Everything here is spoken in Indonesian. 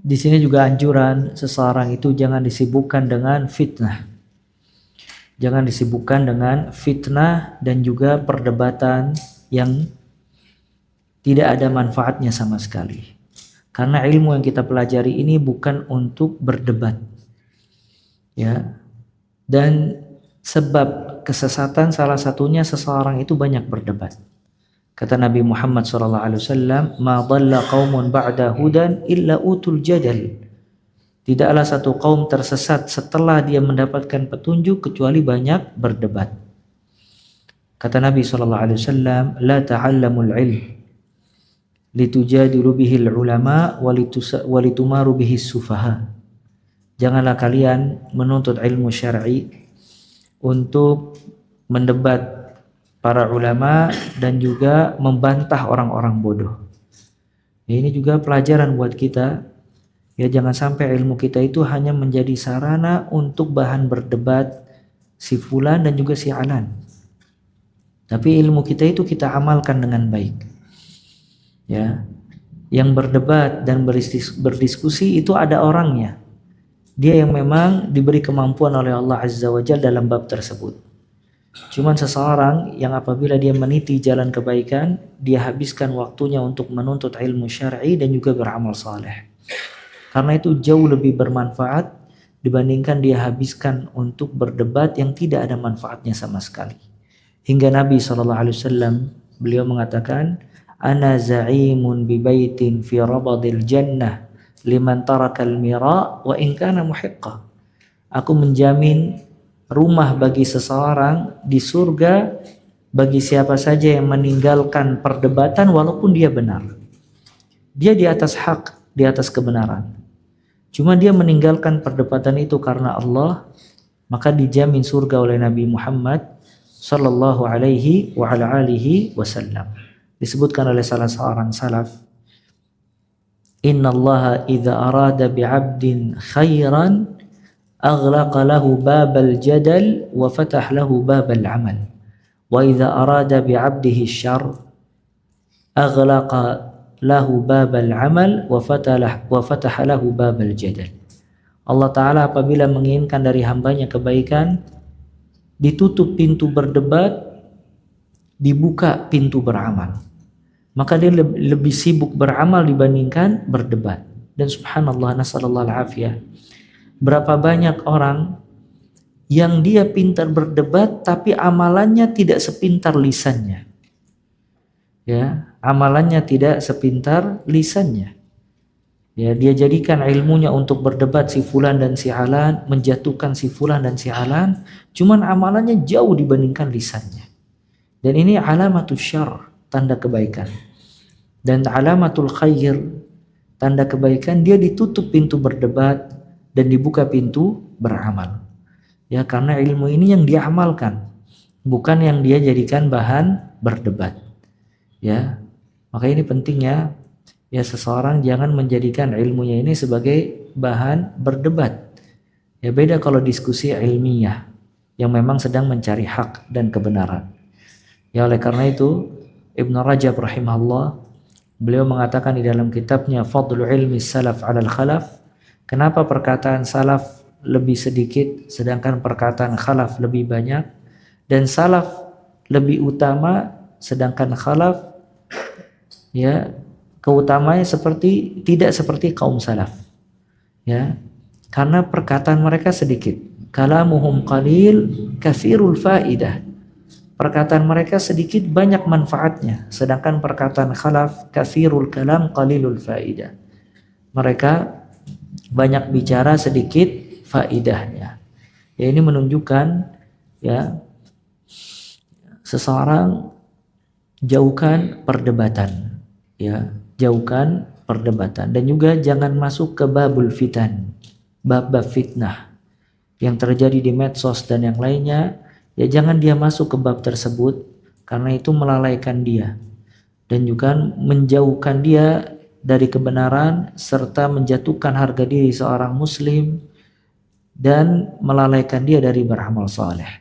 Di sini juga anjuran seseorang itu jangan disibukkan dengan fitnah. Jangan disibukkan dengan fitnah dan juga perdebatan yang tidak ada manfaatnya sama sekali. Karena ilmu yang kita pelajari ini bukan untuk berdebat. Ya. Dan sebab kesesatan salah satunya seseorang itu banyak berdebat. Kata Nabi Muhammad SAW, "Ma dhalla qaumun ba'da hudan illa utul jadal." Tidaklah satu kaum tersesat setelah dia mendapatkan petunjuk kecuali banyak berdebat. Kata Nabi SAW, "La ta'allamul ilm litujadilu bihil ulama walitumaru bihis sufaha." Janganlah kalian menuntut ilmu syar'i untuk mendebat para ulama dan juga membantah orang-orang bodoh. Ya, ini juga pelajaran buat kita. Ya, jangan sampai ilmu kita itu hanya menjadi sarana untuk bahan berdebat si fulan dan juga si alan. Tapi ilmu kita itu kita amalkan dengan baik. Ya. Yang berdebat dan berdiskusi itu ada orangnya. Dia yang memang diberi kemampuan oleh Allah Azza wa Jalla dalam bab tersebut. Cuman seseorang yang apabila dia meniti jalan kebaikan, dia habiskan waktunya untuk menuntut ilmu syar'i dan juga beramal saleh. Karena itu jauh lebih bermanfaat dibandingkan dia habiskan untuk berdebat yang tidak ada manfaatnya sama sekali. Hingga Nabi SAW beliau mengatakan, "Ana za'imun bi baitin fi rabadil jannah liman tarakal mira wa in kana muhiqqa." Aku menjamin rumah bagi seseorang di surga bagi siapa saja yang meninggalkan perdebatan walaupun dia benar. Dia di atas hak, di atas kebenaran. Cuma dia meninggalkan perdebatan itu karena Allah, maka dijamin surga oleh Nabi Muhammad sallallahu alaihi wa ala alihi wasallam. Disebutkan oleh salah seorang salaf, "Innallaha idza arada bi'abdin khairan aghlaqa lahu babal jadal wa fatah lahu babal amal wa idza arada bi'abdihi syarr aghlaqa lahu babal amal wa fatah lahu babal jadal." Allah Ta'ala apabila menginginkan dari hambanya kebaikan, ditutup pintu berdebat, dibuka pintu beramal. Maka dia lebih sibuk beramal dibandingkan berdebat. Dan subhanallah, nasallallahu al-afiyah, berapa banyak orang yang dia pintar berdebat tapi amalannya tidak sepintar lisannya. Ya, amalannya tidak sepintar lisannya. Ya, dia jadikan ilmunya untuk berdebat si fulan dan si alan, menjatuhkan si fulan dan si alan, cuman amalannya jauh dibandingkan lisannya. Dan ini alamatul syarr, tanda kebaikan. Dan alamatul khair, tanda kebaikan, dia ditutup pintu berdebat dan dibuka pintu beramal. Ya, karena ilmu ini yang dia amalkan, bukan yang dia jadikan bahan berdebat. Ya, maka ini pentingnya ya seseorang jangan menjadikan ilmunya ini sebagai bahan berdebat. Ya, beda kalau diskusi ilmiah yang memang sedang mencari hak dan kebenaran. Ya, oleh karena itu Ibnu Rajab rahimahullah beliau mengatakan di dalam kitabnya Fadlu Ilmi Salaf 'alal Khalaf, kenapa perkataan salaf lebih sedikit sedangkan perkataan khalaf lebih banyak, dan salaf lebih utama sedangkan khalaf ya keutamaannya tidak seperti kaum salaf. Ya, karena perkataan mereka sedikit. Kalamuhum qalil katsirul faidah. Perkataan mereka sedikit banyak manfaatnya, sedangkan perkataan khalaf katsirul kalam qalilul faidah. Mereka banyak bicara sedikit faidahnya. Ya, ini menunjukkan ya seseorang jauhkan perdebatan. Ya, jauhkan perdebatan dan juga jangan masuk ke babul fitan, bab-bab fitnah yang terjadi di medsos dan yang lainnya. Ya, jangan dia masuk ke bab tersebut karena itu melalaikan dia dan juga menjauhkan dia dari kebenaran serta menjatuhkan harga diri seorang muslim dan melalaikan dia dari beramal saleh.